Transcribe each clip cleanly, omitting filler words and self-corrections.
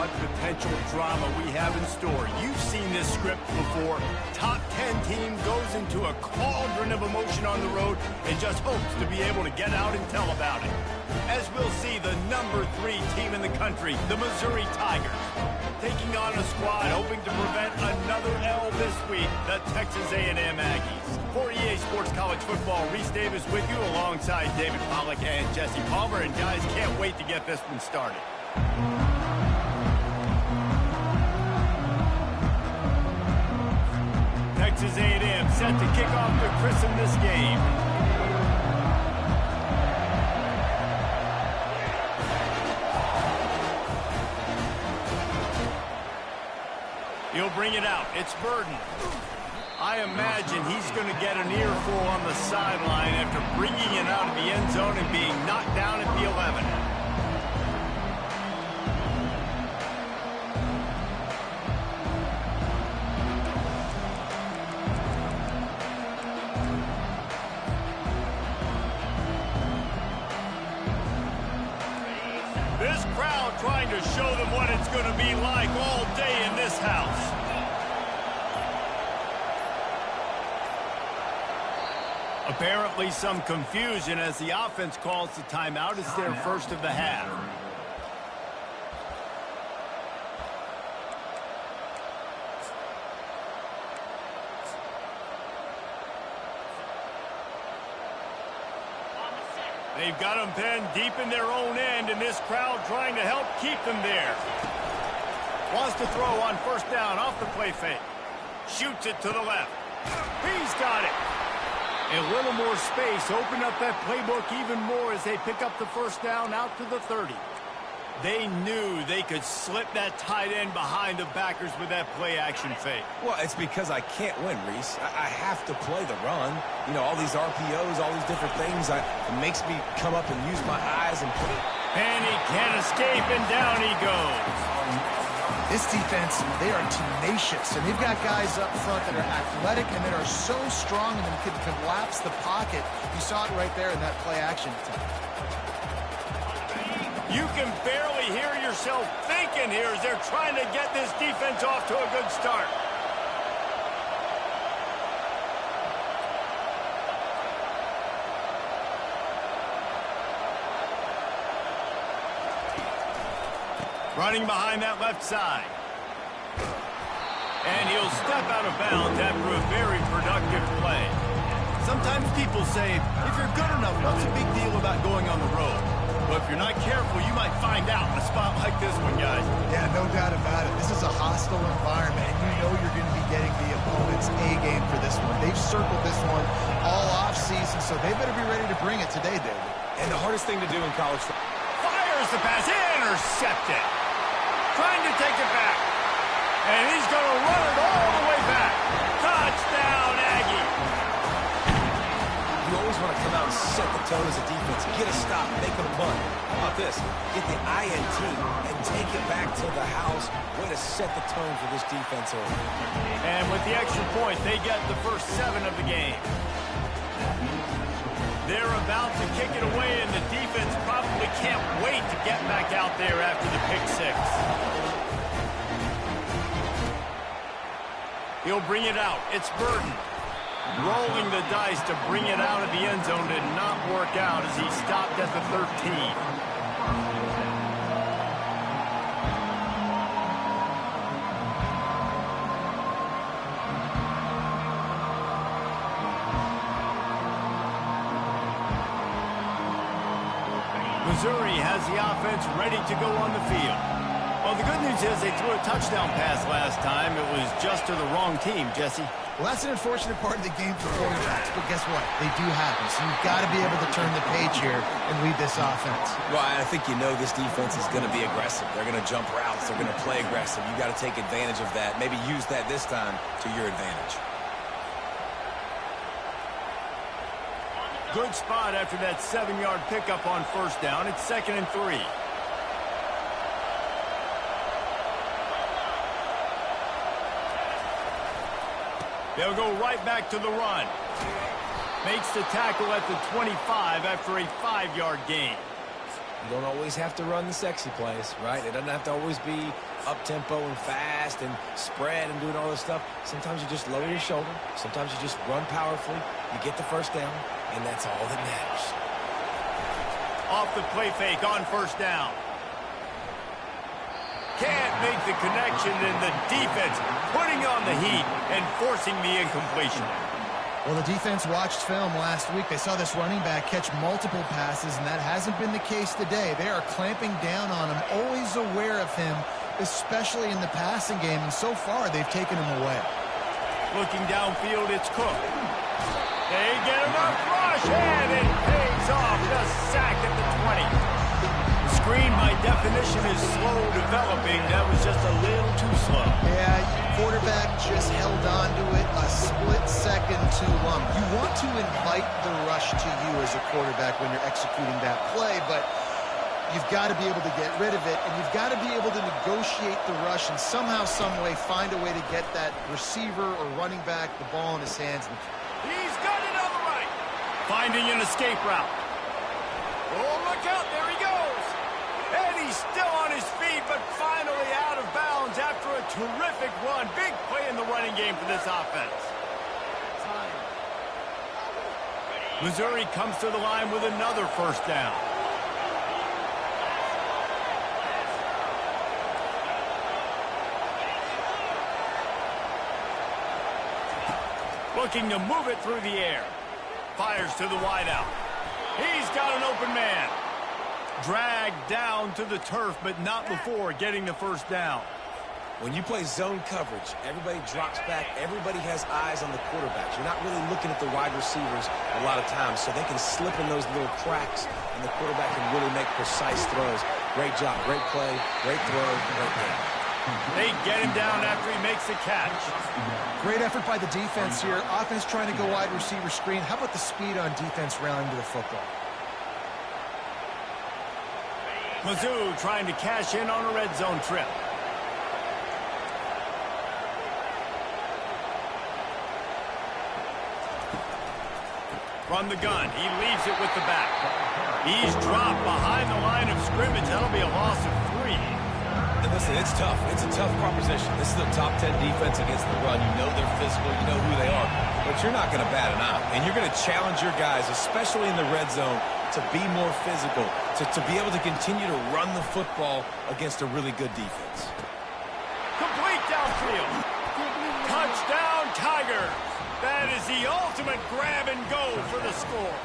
what potential drama we have in store. You've seen this script before. Top 10 team goes into a cauldron of emotion on the road and just hopes to be able to get out and tell about it. As we'll see, the number 3 team in the country, the Missouri Tigers, taking on a squad hoping to prevent another L this week, the Texas A&M Aggies. For EA Sports College Football, Reese Davis with you alongside David Pollack and Jesse Palmer. And guys, can't wait to get this one started. Texas A&M set to kick off to christen this game. He'll bring it out. It's Burden. I imagine he's going to get an earful on the sideline after bringing it out of the end zone and being knocked down at the 11. This crowd trying to show them what it's going to be like all day in this house. Apparently some confusion as the offense calls the timeout. It's their first of the half. They've got them pinned deep in their own end, and this crowd trying to help keep them there. Wants to throw on first down off the play fake. Shoots it to the left. He's got it. A little more space, open up that playbook even more as they pick up the first down out to the 30. They knew they could slip that tight end behind the backers with that play-action fake. Well, it's because I can't win, Reese. I have to play the run. You know, all these RPOs, all these different things, it makes me come up and use my eyes and play. And he can't escape, and down he goes. This defense, they are tenacious, and they've got guys up front that are athletic and that are so strong and can collapse the pocket. You saw it right there in that play-action attempt. You can barely hear yourself thinking here as they're trying to get this defense off to a good start. Running behind that left side. And he'll step out of bounds after a very productive play. Sometimes people say, if you're good enough, what's the big deal about going on the road? But if you're not careful, you might find out in a spot like this one, guys. Yeah, no doubt about it. This is a hostile environment, and you know you're going to be getting the opponent's A-game for this one. They've circled this one all off-season, so they better be ready to bring it today, David. And the hardest thing to do in college football. Fires the pass, intercepted. Trying to take it back. And he's going to run it all the way back. Touchdown, Aggie. You always want to come out and set the tone as a defense. Get a stop, make them bunt. How about this? Get the INT and take it back to the house. Way to set the tone for this defense early. And with the extra point, they get the first 7 of the game. They're about to kick it away, and the defense probably can't wait to get back out there after the pick 6. He'll bring it out. It's Burden. Rolling the dice to bring it out of the end zone did not work out as he stopped at the 13. Missouri has the offense ready to go on the field. Well, the good news is they threw a touchdown pass last time. It was just to the wrong team, Jesse. Well, that's an unfortunate part of the game for quarterbacks, but guess what? They do happen, so you've got to be able to turn the page here and lead this offense. Well, I think you know this defense is going to be aggressive. They're going to jump routes. They're going to play aggressive. You've got to take advantage of that. Maybe use that this time to your advantage. Good spot after that 7-yard pickup on first down. It's 2nd and 3. They'll go right back to the run. Makes the tackle at the 25 after a 5-yard gain. You don't always have to run the sexy plays, right? It doesn't have to always be up-tempo and fast and spread and doing all this stuff. Sometimes you just lower your shoulder. Sometimes you just run powerfully. You get the first down, and that's all that matters. Off the play fake on first down. Can't make the connection, and the defense putting on the heat and forcing the incompletion. Well, the defense watched film last week. They saw this running back catch multiple passes, and that hasn't been the case today. They are clamping down on him, always aware of him, especially in the passing game, and so far they've taken him away. Looking downfield, it's Cook. They get enough rush, and it pays off. Just sack at the 20. The screen, by definition, is slow developing. That was just a little too slow. Yeah, quarterback just held on to it a split second too long. You want to invite the rush to you as a quarterback when you're executing that play, but you've got to be able to get rid of it, and you've got to be able to negotiate the rush and somehow, some way, find a way to get that receiver or running back the ball in his hands. He's got it on the right. Finding an escape route. Oh, look out. There he goes. And he's still on his feet, but finally out of bounds after a terrific run. Big play in the running game for this offense. Missouri comes to the line with another first down. Looking to move it through the air. Fires to the wideout. He's got an open man. Dragged down to the turf, but not before getting the first down. When you play zone coverage, everybody drops back. Everybody has eyes on the quarterbacks. You're not really looking at the wide receivers a lot of times, so they can slip in those little cracks, and the quarterback can really make precise throws. Great job, great play, great throw, great game. They get him down after he makes the catch. Great effort by the defense here. Offense trying to go wide receiver screen. How about the speed on defense rallying to the football? Mizzou trying to cash in on a red zone trip. From the gun, he leaves it with the back. He's dropped behind the line of scrimmage. That'll be a loss of 3. And listen, it's tough. It's a tough proposition. This is a top 10 defense against the run. You know they're physical. You know who they are. But you're not going to bat an eye. And you're going to challenge your guys, especially in the red zone, to be more physical, to be able to continue to run the football against a really good defense. Complete downfield. Touchdown, Tigers. That is the ultimate grab and go for the score.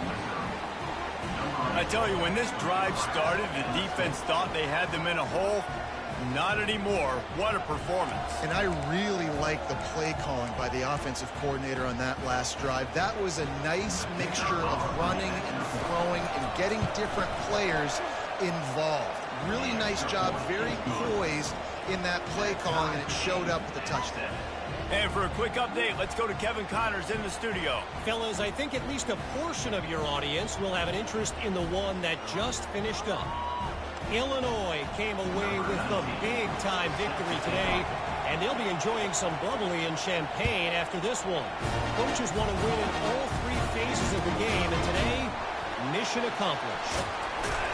I tell you, when this drive started, the defense thought they had them in a hole. Not anymore. What a performance. And I really like the play calling by the offensive coordinator on that last drive. That was a nice mixture of running and throwing and getting different players involved. Really nice job, very poised in that play calling, and it showed up with the touchdown. And for a quick update, let's go to Kevin Connors in the studio. Fellas, I think at least a portion of your audience will have an interest in the one that just finished up. Illinois came away with the big-time victory today, and they'll be enjoying some bubbly and champagne after this one. Coaches want to win in all 3 phases of the game, and today, mission accomplished.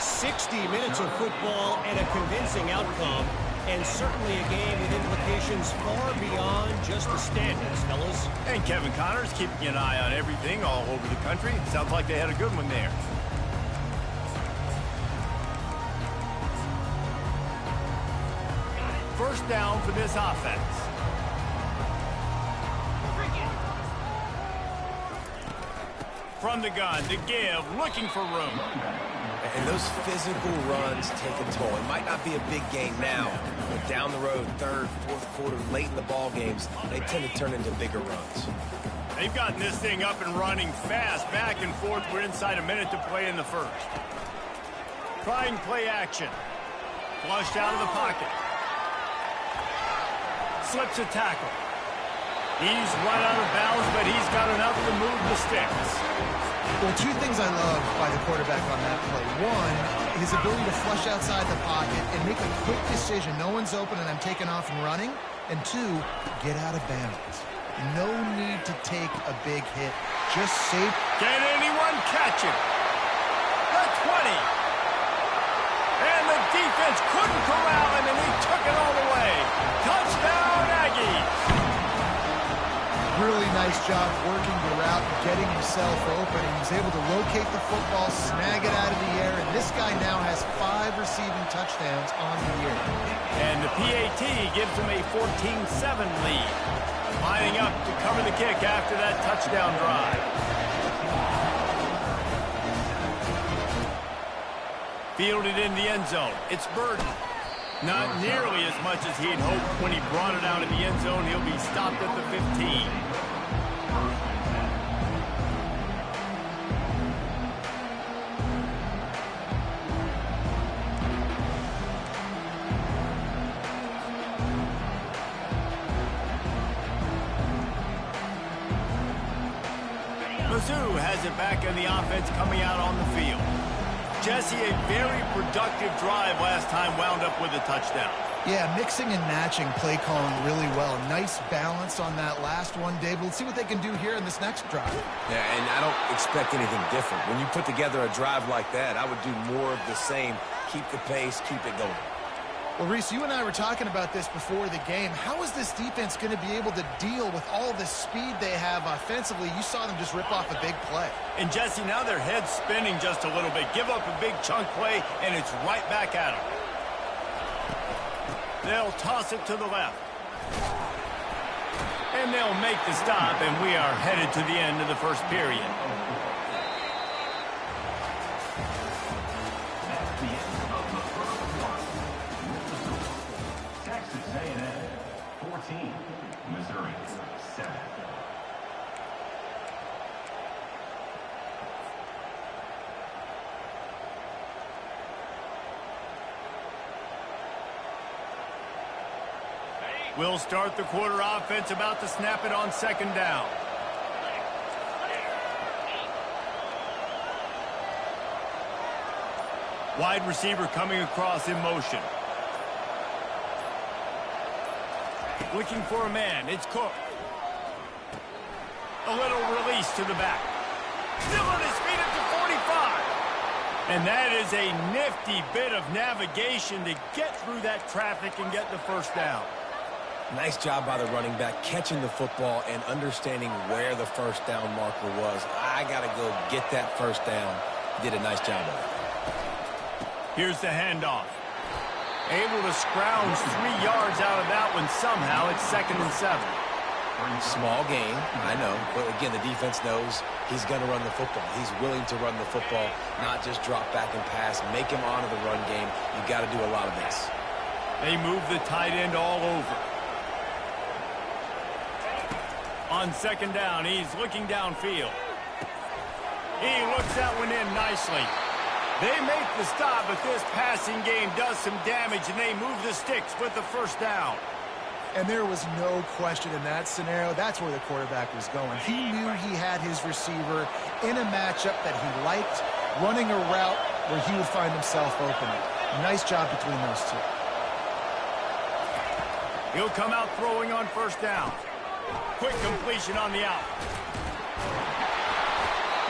60 minutes of football and a convincing outcome, and certainly a game with implications far beyond just the standings, fellas. And Kevin Connors keeping an eye on everything all over the country. Sounds like they had a good one there. First down for this offense. From the gun to give, looking for room. And those physical runs take a toll. It might not be a big game now, but down the road, 3rd, 4th quarter, late in the ball games, they tend to turn into bigger runs. They've gotten this thing up and running fast, back and forth. We're inside a minute to play in the first. Trying play action. Flushed out of the pocket. Slips a tackle. He's run out of bounds, but he's got enough to move the sticks. Well, 2 things I love by the quarterback on that play. 1, his ability to flush outside the pocket and make a quick decision. No one's open and I'm taking off and running. And 2, get out of bounds. No need to take a big hit. Just safe. Can anyone catch him? The 20. defense couldn't corral him, and he took it all the way. Touchdown, Aggies! Really nice job working the route and getting himself open. He was able to locate the football, snag it out of the air, and this guy now has 5 receiving touchdowns on the year. And the PAT gives him a 14-7 lead. Lining up to cover the kick after that touchdown drive. Fielded in the end zone. It's Burden. Not nearly as much as he'd hoped when he brought it out of the end zone. He'll be stopped at the 15. Mizzou has it back in the offense coming out on the field. Jesse, a very productive drive last time, wound up with a touchdown. Yeah, mixing and matching play calling really well. Nice balance on that last one, Dave. Let's see what they can do here in this next drive. Yeah, and I don't expect anything different. When you put together a drive like that, I would do more of the same. Keep the pace, keep it going. Well, Reese, you and I were talking about this before the game. How is this defense going to be able to deal with all the speed they have offensively? You saw them just rip off a big play. And, Jesse, now their head's spinning just a little bit. Give up a big chunk play, and it's right back at them. They'll toss it to the left. And they'll make the stop, and we are headed to the end of the first period. We'll start the quarter offense, about to snap it on second down. Wide receiver coming across in motion. Looking for a man. It's Cook. A little release to the back. Still on his feet at the 45. And that is a nifty bit of navigation to get through that traffic and get the first down. Nice job by the running back, catching the football and understanding where the first down marker was. I got to go get that first down. He did a nice job of it. Here's the handoff. Able to scrounge 3 yards out of that one somehow. It's 2nd and 7. Small gain, I know. But again, the defense knows he's going to run the football. He's willing to run the football, not just drop back and pass. Make him honor the run game. You got to do a lot of this. They move the tight end all over. On second down, he's looking downfield. He looks that one in nicely. They make the stop, but this passing game does some damage, and they move the sticks with the first down. And there was no question in that scenario. That's where the quarterback was going. He knew he had his receiver in a matchup that he liked, running a route where he would find himself open. Nice job between those two. He'll come out throwing on first down. Quick completion on the out.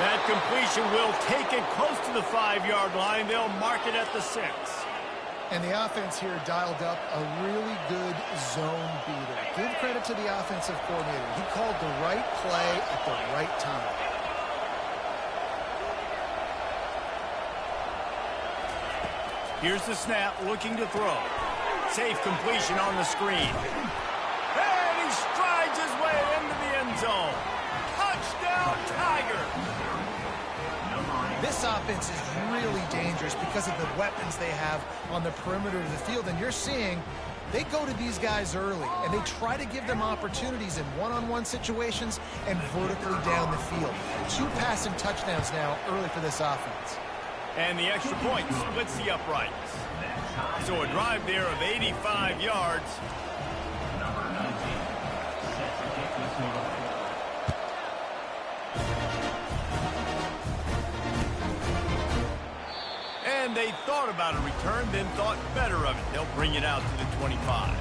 That completion will take it close to the 5-yard line. They'll mark it at the 6. And the offense here dialed up a really good zone beater. Give credit to the offensive coordinator. He called the right play at the right time. Here's the snap, looking to throw. Safe completion on the screen. And he strides his way into the end zone. Touchdown, Tiger! This offense is really dangerous because of the weapons they have on the perimeter of the field. And you're seeing they go to these guys early, and they try to give them opportunities in one-on-one situations and vertically down the field. 2 passing touchdowns now early for this offense. And the extra point splits the uprights. So a drive there of 85 yards. And they thought about a return, then thought better of it. They'll bring it out to the 25.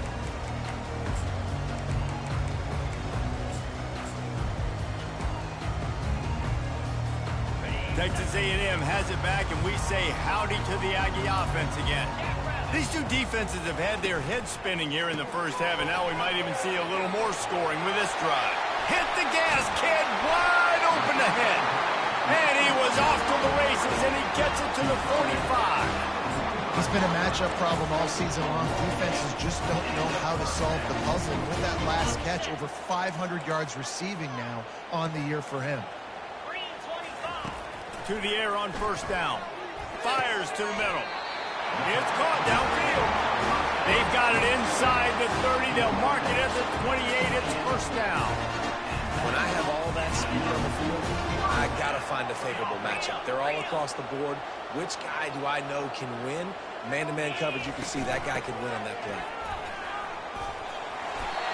Texas A&M has it back, and we say howdy to the Aggie offense again. These two defenses have had their heads spinning here in the first half, and now we might even see a little more scoring with this drive. Hit the gas, kid, wide open ahead. And he was off to the races, and he gets it to the 45. He's been a matchup problem all season long. Defenses just don't know how to solve the puzzle. And with that last catch, over 500 yards receiving now on the year for him. To the air on first down. Fires to the middle. It's caught downfield. They've got it inside the 30. They'll mark it at the 28. It's first down. When I have all that speed on the field, I got to find a favorable matchup. They're all across the board. Which guy do I know can win? Man-to-man coverage, you can see that guy can win on that play.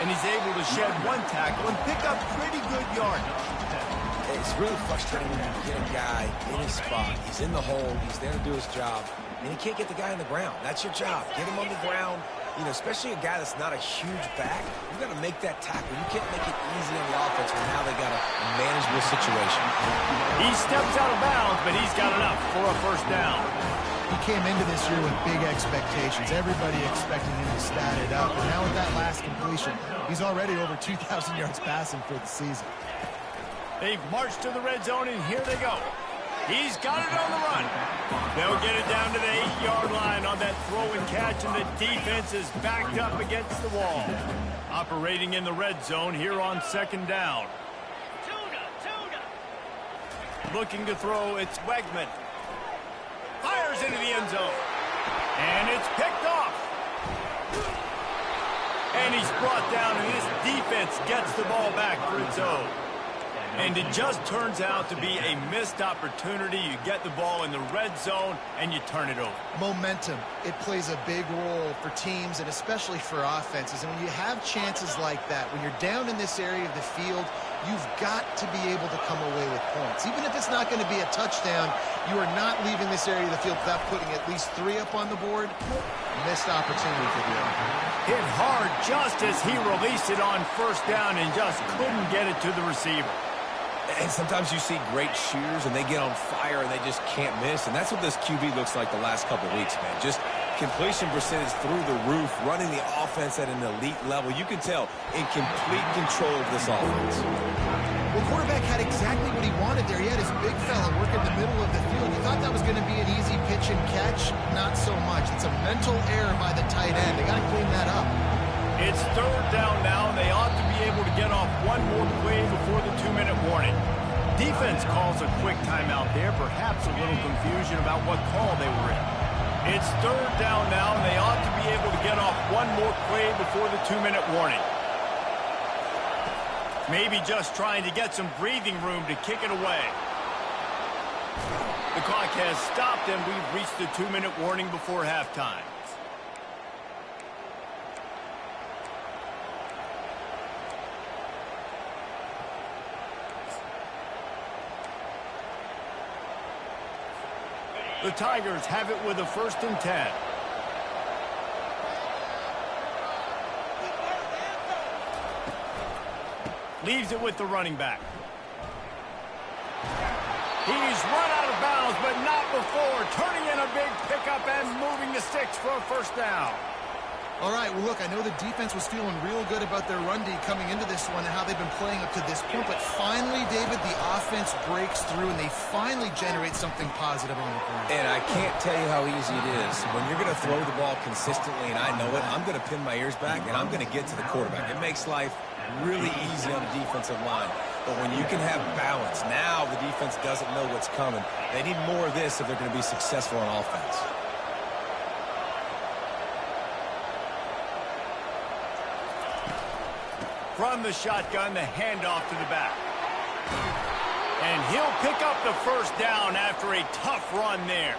And he's able to shed one tackle and pick up pretty good yardage. It's really frustrating when you get a guy in his spot. He's in the hole. He's there to do his job. And he can't get the guy on the ground. That's your job. Get him on the ground. You know, especially a guy that's not a huge back. You got to make that tackle. You can't make it easy on the offense when now they got a manageable situation. He steps out of bounds, but he's got enough for a first down. He came into this year with big expectations. Everybody expecting him to stat it up. And now with that last completion, he's already over 2,000 yards passing for the season. They've marched to the red zone, and here they go. He's got it on the run. They'll get it down to the 8-yard line on that throw and catch, and the defense is backed up against the wall. Operating in the red zone here on second down. Looking to throw, it's Wegman. Fires into the end zone. And it's picked off. And he's brought down, and this defense gets the ball back for its own. And it just turns out to be a missed opportunity. You get the ball in the red zone, and you turn it over. Momentum, it plays a big role for teams and especially for offenses. And when you have chances like that, when you're down in this area of the field, you've got to be able to come away with points. Even if it's not going to be a touchdown, you are not leaving this area of the field without putting at least 3 up on the board. Missed opportunity for the other. Hit hard just as he released it on first down and just couldn't get it to the receiver. And sometimes you see great shooters, and they get on fire, and they just can't miss. And that's what this QB looks like the last couple of weeks, man. Just completion percentage through the roof, running the offense at an elite level. You can tell in complete control of this offense. Well, quarterback had exactly what he wanted there. He had his big fella work in the middle of the field. You thought that was going to be an easy pitch and catch. Not so much. It's a mental error by the tight end. They got to clean that up. It's third down now, and they ought to be able to get off one more play before the 2-minute warning. Defense calls a quick timeout there, perhaps a little confusion about what call they were in. It's third down now, and they ought to be able to get off one more play before the 2-minute warning. Maybe just trying to get some breathing room to kick it away. The clock has stopped, and we've reached the 2-minute warning before halftime. The Tigers have it with a 1st and 10. Leaves it with the running back. He's run out of bounds, but not before. Turning in a big pickup and moving the sticks for a first down. All right, well, look, I know the defense was feeling real good about their run D coming into this one and how they've been playing up to this point. But finally, David, the offense breaks through, and they finally generate something positive on the ground. And I can't tell you how easy it is. When you're going to throw the ball consistently, and I know it, I'm going to pin my ears back, and I'm going to get to the quarterback. It makes life really easy on the defensive line. But when you can have balance, now the defense doesn't know what's coming. They need more of this if they're going to be successful on offense. From the shotgun, the handoff to the back. And he'll pick up the first down after a tough run there.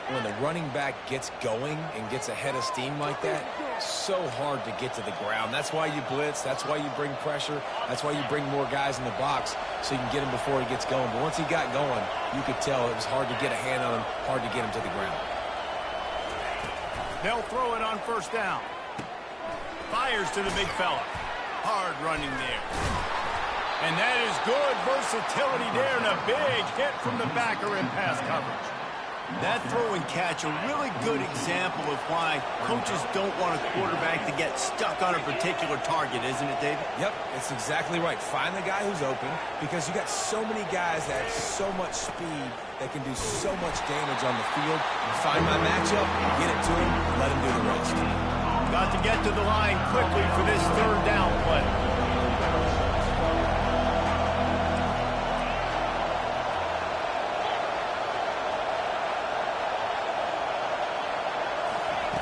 When the running back gets going and gets ahead of steam like that, so hard to get to the ground. That's why you blitz. That's why you bring pressure. That's why you bring more guys in the box so you can get him before he gets going. But once he got going, you could tell it was hard to get a hand on him, hard to get him to the ground. They'll throw it on first down. Fires to the big fella. Hard running there. And that is good versatility there, and a big hit from the backer in pass coverage. That throw and catch, a really good example of why coaches don't want a quarterback to get stuck on a particular target, isn't it, David? Yep, it's exactly right. Find the guy who's open, because you got so many guys that have so much speed that can do so much damage on the field. Find my matchup, get it to him, and let him do the rest. Got to get to the line quickly for this third down play.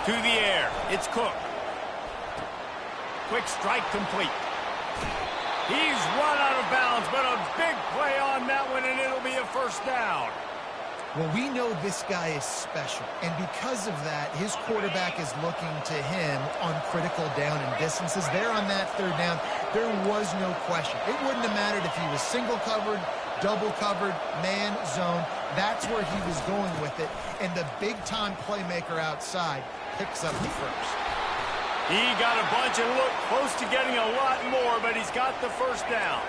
To the air, it's Cook. Quick strike complete. He's run out of bounds, but a big play on that one, and it'll be a first down. Well, we know this guy is special, and because of that, his quarterback is looking to him on critical down and distances. There on that third down, there was no question. It wouldn't have mattered if he was single covered, double covered, man, zone. That's where he was going with it, and the big-time playmaker outside picks up the first. He got a bunch and looked close to getting a lot more, but he's got the first down.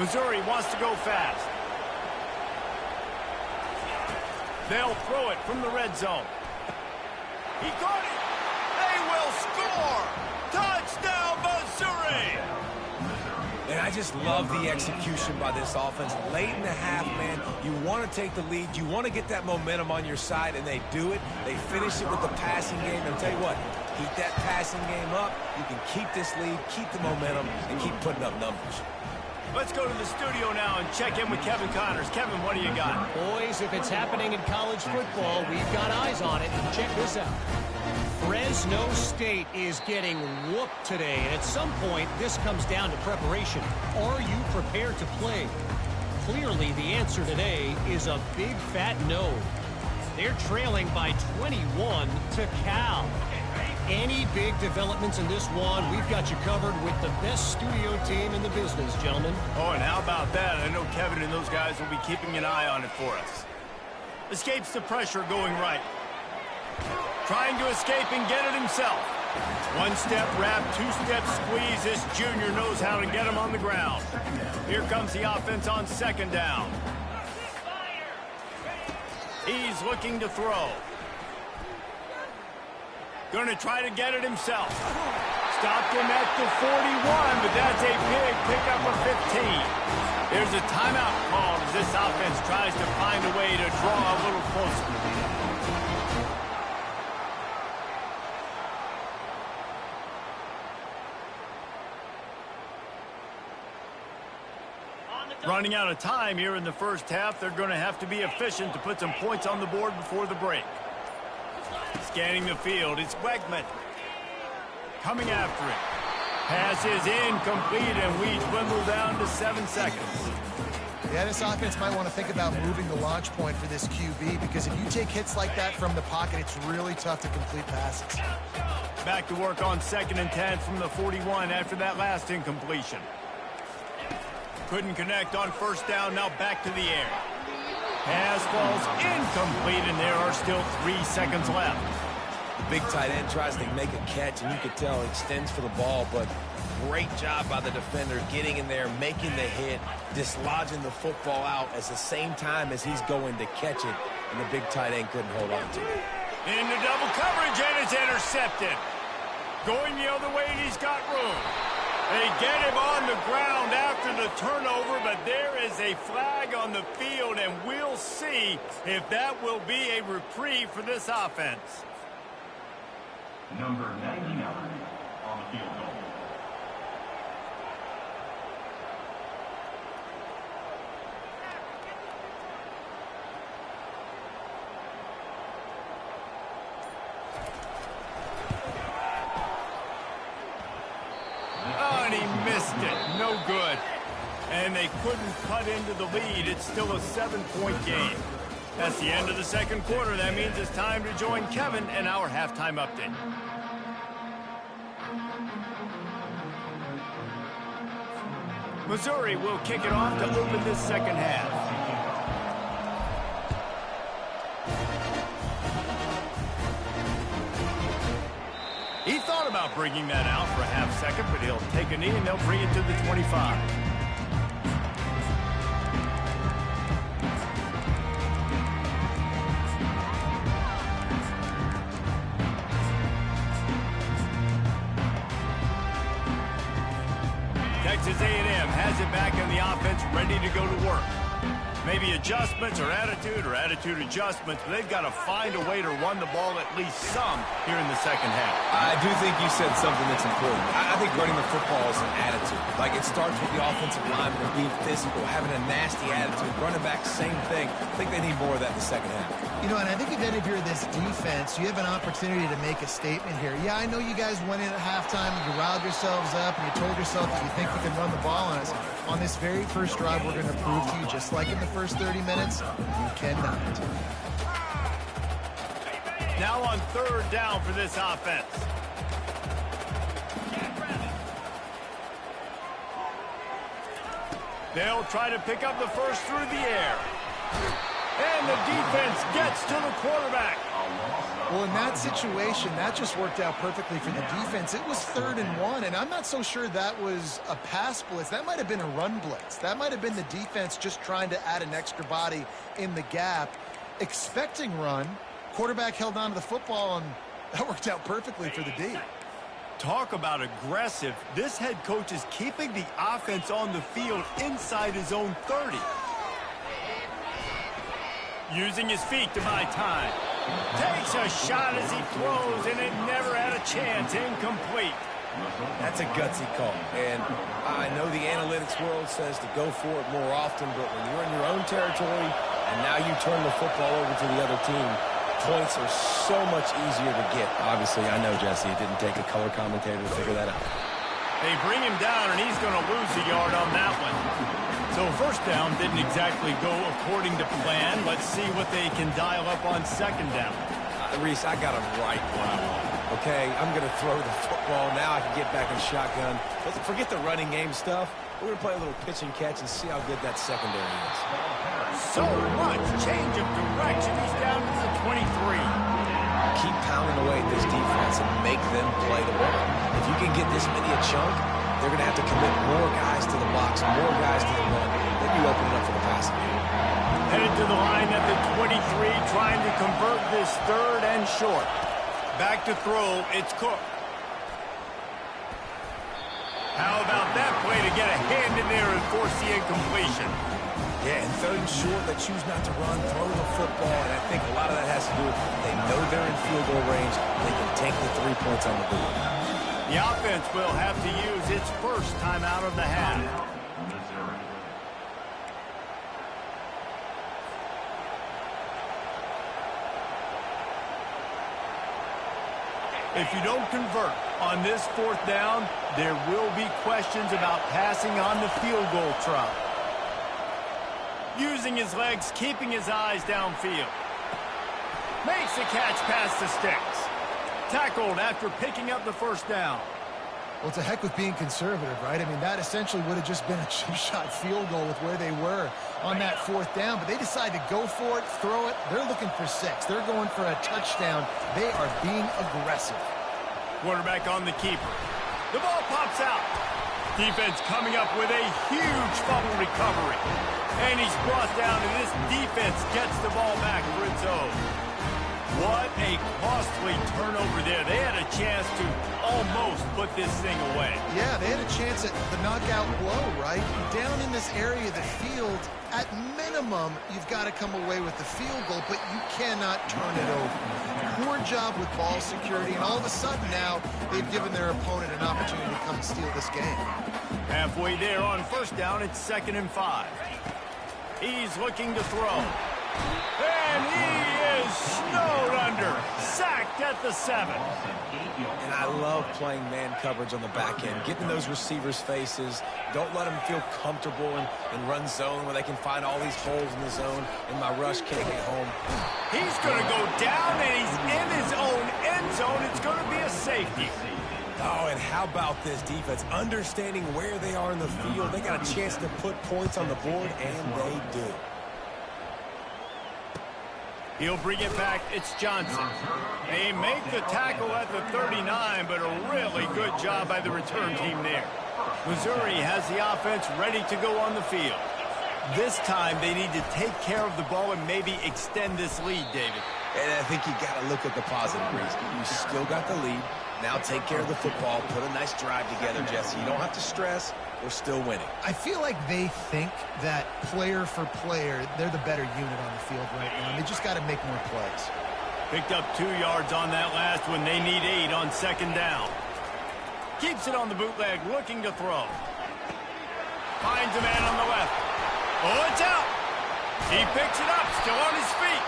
Missouri wants to go fast. They'll throw it from the red zone. He got it. They will score. Touchdown, Missouri. And I just love the execution by this offense. Late in the half, man, you want to take the lead. You want to get that momentum on your side, and they do it. They finish it with the passing game. And I'll tell you what, keep that passing game up. You can keep this lead, keep the momentum, and keep putting up numbers. Let's go to the studio now and check in with Kevin Connors. Kevin, what do you got? Boys, if it's happening in college football, we've got eyes on it. Check this out. Fresno State is getting whooped today, and at some point, this comes down to preparation. Are you prepared to play? Clearly, the answer today is a big fat no. They're trailing by 21 to Cal. Any big developments in this one, we've got you covered with the best studio team in the business, gentlemen. Oh, and how about that? I know Kevin and those guys will be keeping an eye on it for us. Escapes the pressure going right. Trying to escape and get it himself. One-step wrap, two-step squeeze. This junior knows how to get him on the ground. Here comes the offense on second down. He's looking to throw. Going to try to get it himself. Stopped him at the 41, but that's a big pickup of 15. There's a timeout called as this offense tries to find a way to draw a little closer. Running out of time here in the first half, they're going to have to be efficient to put some points on the board before the break. Scanning the field, it's Wegman. Coming after it. Pass is incomplete, and we dwindle down to 7 seconds. Yeah, this offense might want to think about moving the launch point for this QB, because if you take hits like that from the pocket, it's really tough to complete passes. Back to work on 2nd and 10 from the 41 after that last incompletion. Couldn't connect on first down, now back to the air. Pass falls incomplete, and there are still 3 seconds left. The big tight end tries to make a catch, and you could tell he extends for the ball, but great job by the defender getting in there, making the hit, dislodging the football out at the same time as he's going to catch it, and the big tight end couldn't hold on to it. Into double coverage, and it's intercepted. Going the other way, and he's got room. They get him on the ground after the turnover, but there is a flag on the field, and we'll see if that will be a reprieve for this offense. Number 99 on the field goal. Oh, and he missed it. No good. And they couldn't cut into the lead. It's still a 7-point game. That's the end of the second quarter. That means it's time to join Kevin and our halftime update. Missouri will kick it off to open this second half. He thought about bringing that out for a half second, but he'll take a knee and they'll bring it to the 25. Texas A&M has it back in the offense, ready to go to work. Maybe adjustments or attitude adjustments, but they've got to find a way to run the ball at least some here in the second half. I do think you said something that's important. I think running the football is an attitude. Like, it starts with the offensive lineman and being physical, having a nasty attitude. Running back, same thing. I think they need more of that in the second half. You know, and I think if you're this defense, you have an opportunity to make a statement here. Yeah, I know you guys went in at halftime and you riled yourselves up and you told yourself that you think you can run the ball on us. On this very first drive, we're going to prove to you, just like in the first 30 minutes, you cannot. Now on third down for this offense. They'll try to pick up the first through the air. And the defense gets to the quarterback. Well, in that situation, that just worked out perfectly for the defense. It was 3rd and 1, and I'm not so sure that was a pass blitz. That might have been a run blitz. That might have been the defense just trying to add an extra body in the gap, expecting run. Quarterback held on to the football, and that worked out perfectly for the D. Talk about aggressive. This head coach is keeping the offense on the field inside his own 30. Using his feet to buy time. Takes a shot as he throws, and it never had a chance. Incomplete. That's a gutsy call. And I know the analytics world says to go for it more often, but when you're in your own territory and now you turn the football over to the other team, points are so much easier to get. Obviously, I know, Jesse, it didn't take a color commentator to figure that out. They bring him down, and he's going to lose a yard on that one. So first down didn't exactly go according to plan. Let's see what they can dial up on second down. Reese, I got him right where I want. Okay, I'm going to throw the football. Now I can get back in shotgun. Let's forget the running game stuff. We're going to play a little pitch and catch and see how good that secondary is. So much change of direction. He's down to the 23. Keep pounding away at this defense and make them play the ball. If you can get this many a chunk, they're going to have to commit more guys to the box, more guys to the run. Then you open it up for the passing game. Headed to the line at the 23, trying to convert this 3rd and short. Back to throw, it's Cook. How about that play to get a hand in there and force the incompletion? Yeah, and 3rd and short, they choose not to run, throw the football, and I think a lot of that has to do with they know they're in field goal range. They can take the 3 points on the board. The offense will have to use its first time out of the half. If you don't convert on this 4th down, there will be questions about passing on the field goal try. Using his legs, keeping his eyes downfield. Makes the catch past the sticks. Tackled after picking up the first down. Well, it's a heck with being conservative, right? I mean, that essentially would have just been a chip-shot field goal with where they were on that 4th down, but they decide to go for it, throw it. They're looking for 6. They're going for a touchdown. They are being aggressive. Quarterback on the keeper. The ball pops out. Defense coming up with a huge fumble recovery. And he's brought down, and this defense gets the ball back for its own. What a costly turnover there. They had a chance to almost put this thing away. Yeah, they had a chance at the knockout blow, right? Down in this area of the field, at minimum, you've got to come away with the field goal, but you cannot turn it over. Poor job with ball security, and all of a sudden now, they've given their opponent an opportunity to come steal this game. Halfway there on first down, it's 2nd and 5. He's looking to throw. And he is snowed under. Sacked at the 7. And I love playing man coverage on the back end, getting those receivers' faces. Don't let them feel comfortable in run zone where they can find all these holes in the zone, and my rush can't get home. He's going to go down, and he's in his own end zone. It's going to be a safety. Oh, and how about this defense? Understanding where they are in the field. They got a chance to put points on the board, and they do. He'll bring it back. It's Johnson. They make the tackle at the 39, but a really good job by the return team there. Missouri has the offense ready to go on the field. This time, they need to take care of the ball and maybe extend this lead, David. And I think you got to look at the positive, Reese. You still got the lead. Now take care of the football. Put a nice drive together, Jesse. You don't have to stress. We're still winning. I feel like they think that player for player, they're the better unit on the field right now. They just got to make more plays. Picked up 2 yards on that last one. They need 8 on second down. Keeps it on the bootleg, looking to throw. Finds a man on the left. Oh, it's out. He picks it up, still on his feet.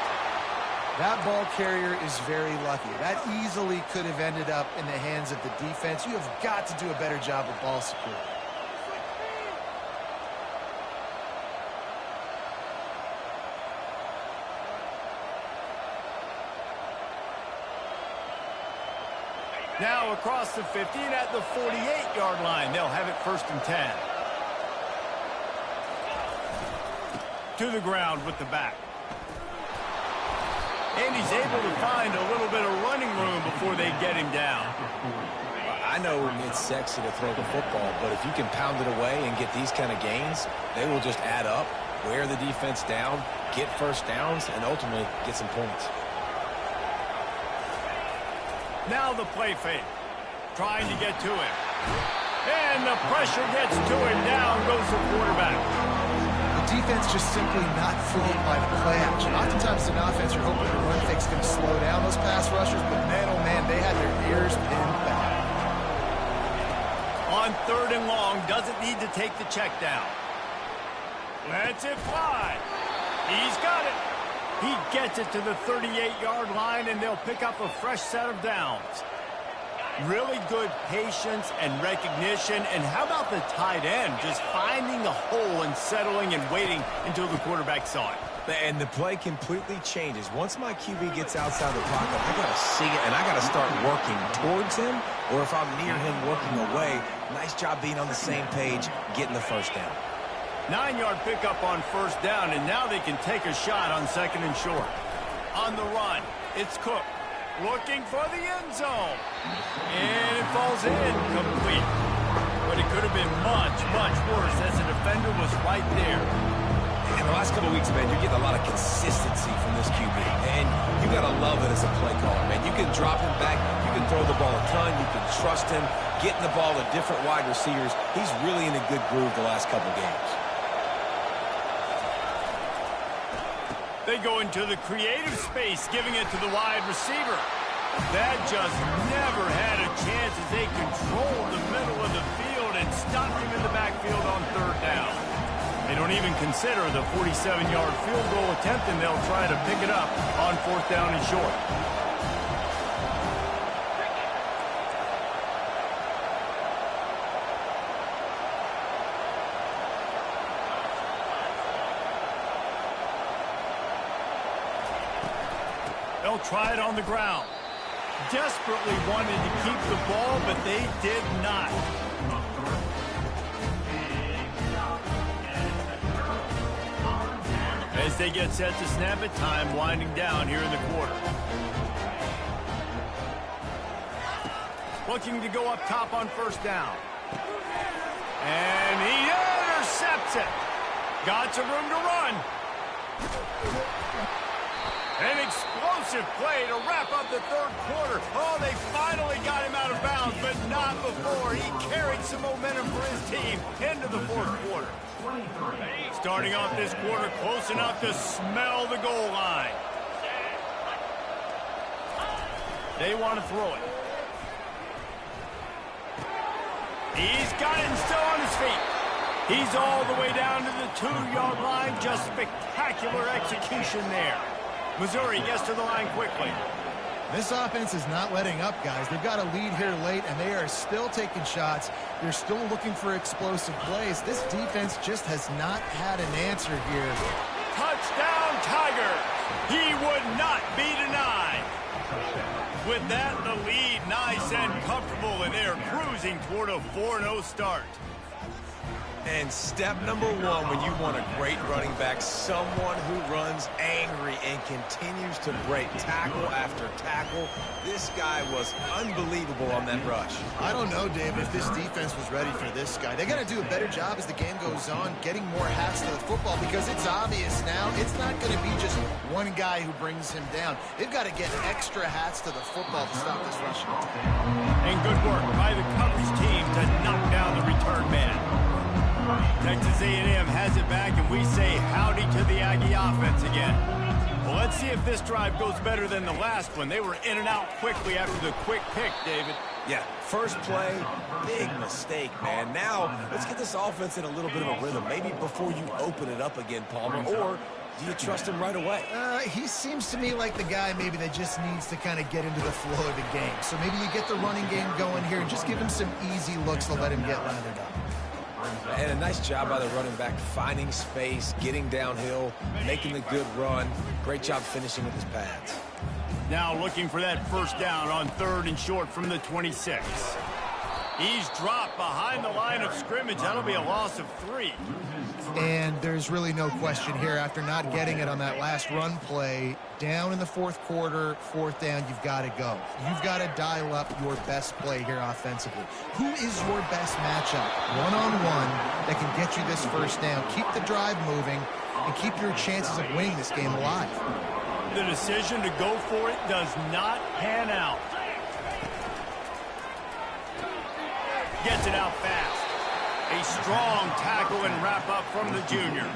That ball carrier is very lucky. That easily could have ended up in the hands of the defense. You have got to do a better job of ball security. Now across the 50 and at the 48-yard line. They'll have it 1st and 10. To the ground with the back. And he's able to find a little bit of running room before they get him down. I know it's sexy to throw the football, but if you can pound it away and get these kind of gains, they will just add up, wear the defense down, get first downs, and ultimately get some points. Now the play fake. Trying to get to him. And the pressure gets to him. Down goes the quarterback. The defense just simply not fooled by the play action. Oftentimes an offense, you're hoping the run fake's going to slow down those pass rushers, but man, oh man, they had their ears pinned back. On 3rd and long, doesn't need to take the check down. Lets it fly. He's got it. He gets it to the 38-yard line, and they'll pick up a fresh set of downs. Really good patience and recognition. And how about the tight end just finding the hole and settling and waiting until the quarterback saw it? And the play completely changes. Once my QB gets outside the pocket, I got to see it, and I got to start working towards him, or if I'm near him working away, nice job being on the same page, getting the first down. 9-yard pickup on 1st down, and now they can take a shot on 2nd and short. On the run, it's Cook. Looking for the end zone. And it falls in, complete. But it could have been much, much worse as the defender was right there. In the last couple of weeks, man, you're getting a lot of consistency from this QB. And you got to love it as a play caller, man. You can drop him back. You can throw the ball a ton. You can trust him. Getting the ball to different wide receivers. He's really in a good groove the last couple games. They go into the creative space, giving it to the wide receiver. That just never had a chance as they controlled the middle of the field and stopped him in the backfield on 3rd down. They don't even consider the 47-yard field goal attempt, and they'll try to pick it up on 4th down and short. They'll try it on the ground. Desperately wanted to keep the ball, but they did not. As they get set to snap it, time winding down here in the quarter. Looking to go up top on 1st down. And he intercepts it. Got some room to run. An explosive play to wrap up the 3rd quarter. Oh, they finally got him out of bounds, but not before. He carried some momentum for his team into the 4th quarter. Starting off this quarter close enough to smell the goal line. They want to throw it. He's got it and still on his feet. He's all the way down to the 2-yard line. Just spectacular execution there. Missouri gets to the line quickly. This offense is not letting up, guys. They've got a lead here late, and they are still taking shots. They're still looking for explosive plays. This defense just has not had an answer here. Touchdown, Tigers! He would not be denied. With that, the lead nice and comfortable, and they're cruising toward a 4-0 start. And step number one when you want a great running back, someone who runs angry and continues to break tackle after tackle. This guy was unbelievable on that rush. I don't know, Dave, if this defense was ready for this guy. They got to do a better job as the game goes on, getting more hats to the football, because it's obvious now it's not going to be just one guy who brings him down. They've got to get extra hats to the football to stop this rushing attack. And good work by the coverage team to knock down the return man. Texas A&M has it back, and we say howdy to the Aggie offense again. Well, let's see if this drive goes better than the last one. They were in and out quickly after the quick pick, David. Yeah, first play, big mistake, man. Now, let's get this offense in a little bit of a rhythm. Maybe before you open it up again, Palmer, or do you trust him right away? He seems to me like the guy maybe that just needs to kind of get into the flow of the game. So maybe you get the running game going here and just give him some easy looks to let him get lathered up. And a nice job by the running back, finding space, getting downhill, making the good run. Great job finishing with his pads. Now looking for that first down on 3rd and short from the 26. He's dropped behind the line of scrimmage. That'll be a loss of 3. And there's really no question here, after not getting it on that last run play, down in the 4th quarter, 4th down, you've got to go. You've got to dial up your best play here offensively. Who is your best matchup, one-on-one, that can get you this first down? Keep the drive moving and keep your chances of winning this game alive. The decision to go for it does not pan out. Gets it out fast. A strong tackle and wrap up from the junior.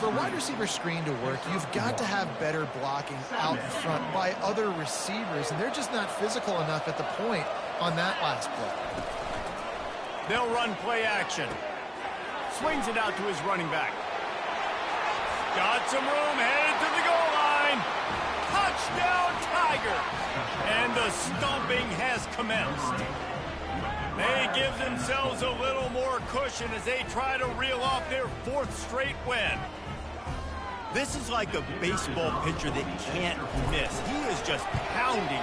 For a wide receiver screen to work, you've got to have better blocking out front by other receivers, and they're just not physical enough at the point on that last play. They'll run play action. Swings it out to his running back. Got some room, headed to the goal line. Touchdown, Tiger. And the stomping has commenced. They give themselves a little more cushion as they try to reel off their 4th straight win. This is like a baseball pitcher that can't miss. He is just pounding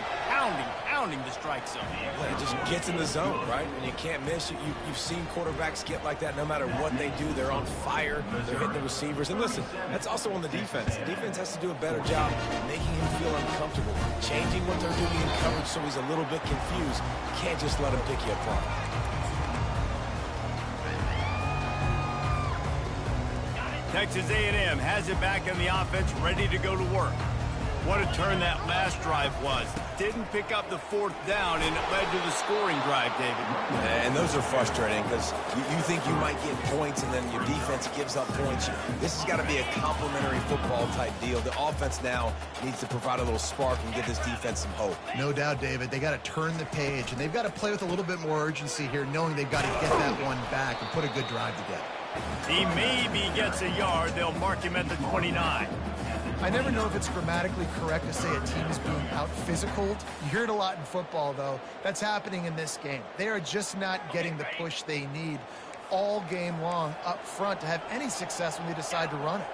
the strike zone. Well, it just gets in the zone, right? And you can't miss. You've seen quarterbacks get like that no matter what they do. They're on fire. They're hitting the receivers. And listen, that's also on the defense. The defense has to do a better job making him feel uncomfortable, changing what they're doing in coverage so he's a little bit confused. You can't just let him pick you apart. Texas A&M has it back in the offense, ready to go to work. What a turn that last drive was. Didn't pick up the 4th down, and it led to the scoring drive, David. And those are frustrating because you think you might get points, and then your defense gives up points. This has got to be a complementary football type deal. The offense now needs to provide a little spark and give this defense some hope. No doubt, David. They got to turn the page, and they've got to play with a little bit more urgency here, knowing they've got to get that one back and put a good drive together. He maybe gets a yard. They'll mark him at the 29. I never know if it's grammatically correct to say a team is being out-physicaled. You hear it a lot in football, though. That's happening in this game. They are just not getting the push they need all game long up front to have any success when they decide to run it.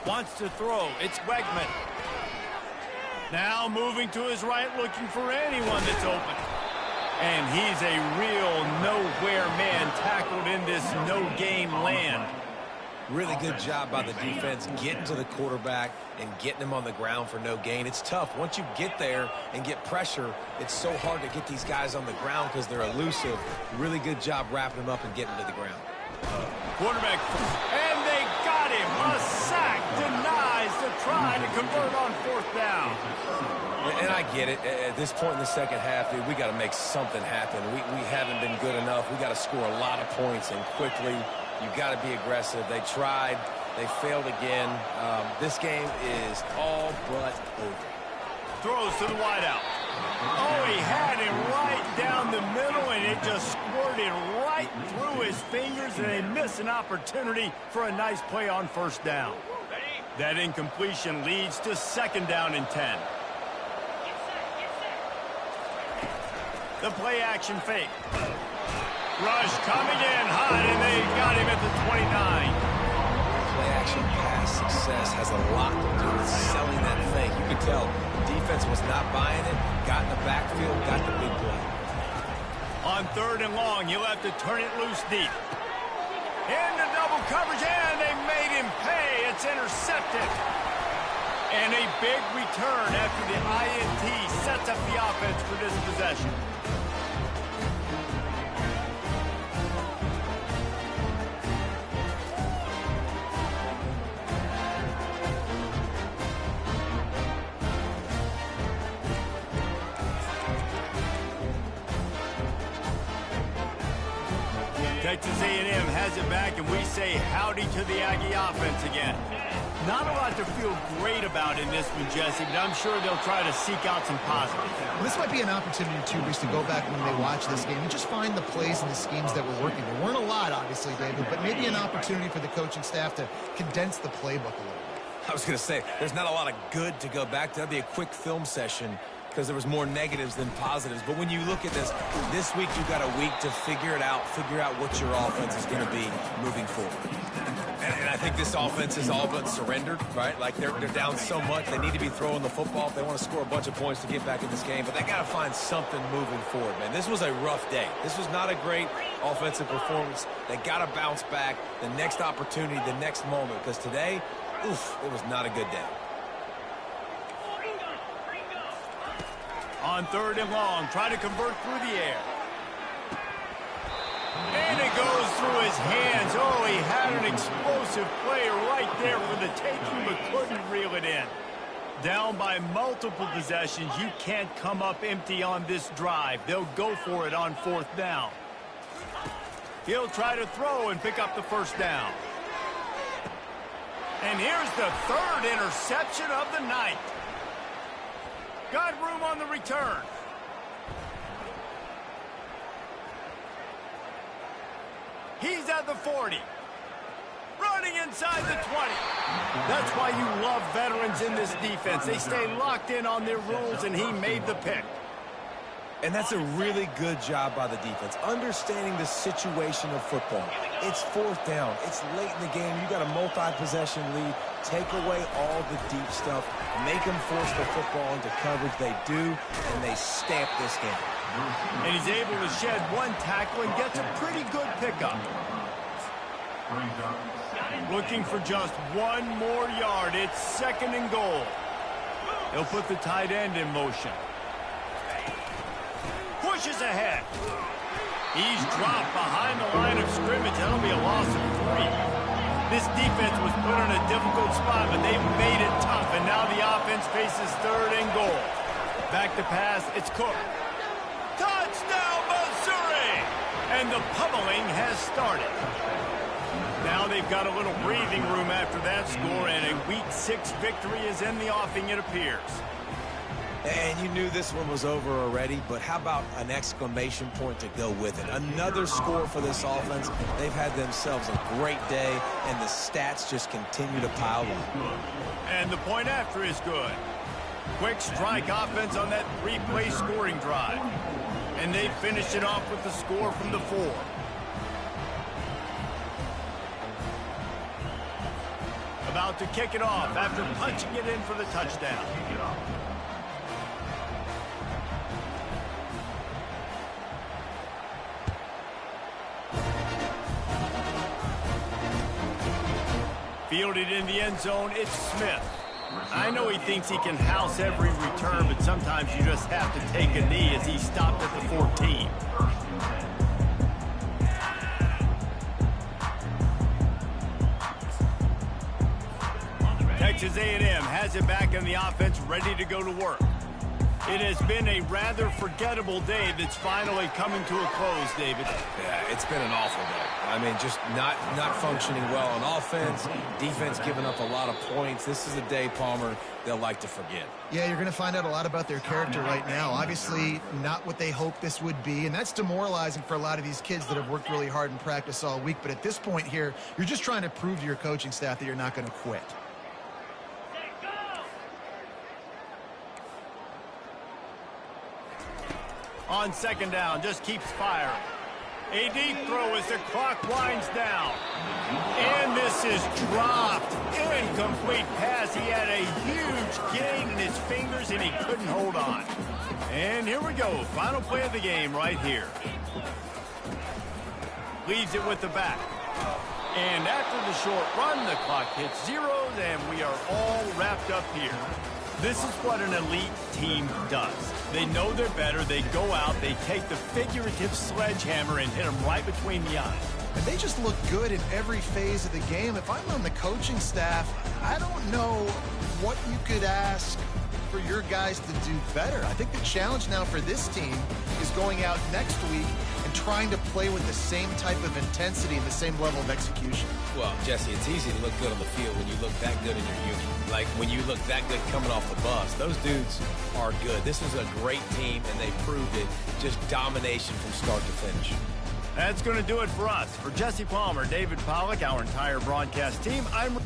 Wants to throw. It's Wegman. Now moving to his right, looking for anyone that's open. And he's a real nowhere man tackled in this no-game land. Really good job by the defense getting to the quarterback and getting him on the ground for no gain. It's tough. Once you get there and get pressure, it's so hard to get these guys on the ground because they're elusive. Really good job wrapping them up and getting to the ground. Quarterback, and they got him. A sack denies the try to convert on 4th down. And I get it. At this point in the second half, dude, we got to make something happen. We haven't been good enough. We got to score a lot of points and quickly. You got to be aggressive. They tried. They failed again. This game is all but over. Throws to the wideout. Oh, he had him right down the middle, and it just squirted right through his fingers, and they miss an opportunity for a nice play on 1st down. That incompletion leads to 2nd down and 10. The play action fake. Rush coming in hot, and they got him at the 29. Play action pass success has a lot to do with selling that fake. You could tell the defense was not buying it, got in the backfield, got the big play. On 3rd and long, he'll have to turn it loose deep. Into double coverage, and they made him pay. It's intercepted. And a big return after the INT sets up the offense for this possession. Texas A&M has it back, and we say howdy to the Aggie offense again. Not a lot to feel great about in this one, Jesse, but I'm sure they'll try to seek out some positives. Well, this might be an opportunity, too, Reese, to go back when they watch this game and just find the plays and the schemes that were working. There weren't a lot, obviously, David, but maybe an opportunity for the coaching staff to condense the playbook a little bit. I was going to say, there's not a lot of good to go back to. That'd be a quick film session because there was more negatives than positives. But when you look at this week you've got a week to figure it out, figure out what your offense is going to be moving forward. And I think this offense is all but surrendered, right? Like they're down so much, they need to be throwing the football if they want to score a bunch of points to get back in this game. But they got to find something moving forward, man. This was a rough day. This was not a great offensive performance. They got to bounce back the next opportunity, the next moment, because today, oof, it was not a good day. On 3rd and long, try to convert through the air. And it goes through his hands. Oh, he had an explosive player right there for the taking, but couldn't reel it in. Down by multiple possessions, you can't come up empty on this drive. They'll go for it on 4th down. He'll try to throw and pick up the 1st down. And here's the 3rd interception of the night. Got room on the return. He's at the 40. Running inside the 20. That's why you love veterans in this defense. They stay locked in on their rules, and he made the pick. And that's a really good job by the defense, understanding the situation of football. It's 4th down. It's late in the game. You got a multi-possession lead. Take away all the deep stuff. Make them force the football into coverage. They do, and they stamp this game. And he's able to shed one tackle and gets a pretty good pickup. Looking for just one more yard. It's 2nd and goal. He'll put the tight end in motion. Pushes ahead. He's dropped behind the line of scrimmage. That'll be a loss of 3. This defense was put in a difficult spot, but they've made it tough, and now the offense faces 3rd and goal. Back to pass, it's Cook. Touchdown, Missouri! And the pummeling has started. Now they've got a little breathing room after that score, and a Week 6 victory is in the offing, it appears. And you knew this one was over already, but how about an exclamation point to go with it? Another score for this offense. They've had themselves a great day, and the stats just continue to pile up. And the point after is good. Quick strike offense on that 3-play scoring drive. And they finished it off with the score from the 4. About to kick it off after punching it in for the touchdown. Fielded in the end zone, it's Smith. I know he thinks he can house every return, but sometimes you just have to take a knee as he stopped at the 14. Texas A&M has it back in the offense, ready to go to work. It has been a rather forgettable day that's finally coming to a close, David. Yeah, it's been an awful day. I mean, just not functioning well on offense, defense giving up a lot of points. This is a day, Palmer, they'll like to forget. Yeah, you're going to find out a lot about their character right now. Obviously, not what they hoped this would be, and that's demoralizing for a lot of these kids that have worked really hard in practice all week. But at this point here, you're just trying to prove to your coaching staff that you're not going to quit. On 2nd down, just keeps firing. A deep throw as the clock winds down. And this is dropped. Incomplete pass. He had a huge gain in his fingers, and he couldn't hold on. And here we go. Final play of the game right here. Leaves it with the back. And after the short run, the clock hits zeros, and we are all wrapped up here. This is what an elite team does. They know they're better. They go out. They take the figurative sledgehammer and hit them right between the eyes. And they just look good in every phase of the game. If I'm on the coaching staff, I don't know what you could ask for your guys to do better. I think the challenge now for this team is going out next week and trying to play with the same type of intensity and the same level of execution. Well, Jesse, it's easy to look good on the field when you look that good in your unit. Like when you look that good coming off the bus. Those dudes are good. This was a great team, and they proved it. Just domination from start to finish. That's going to do it for us. For Jesse Palmer, David Pollack, our entire broadcast team, I'm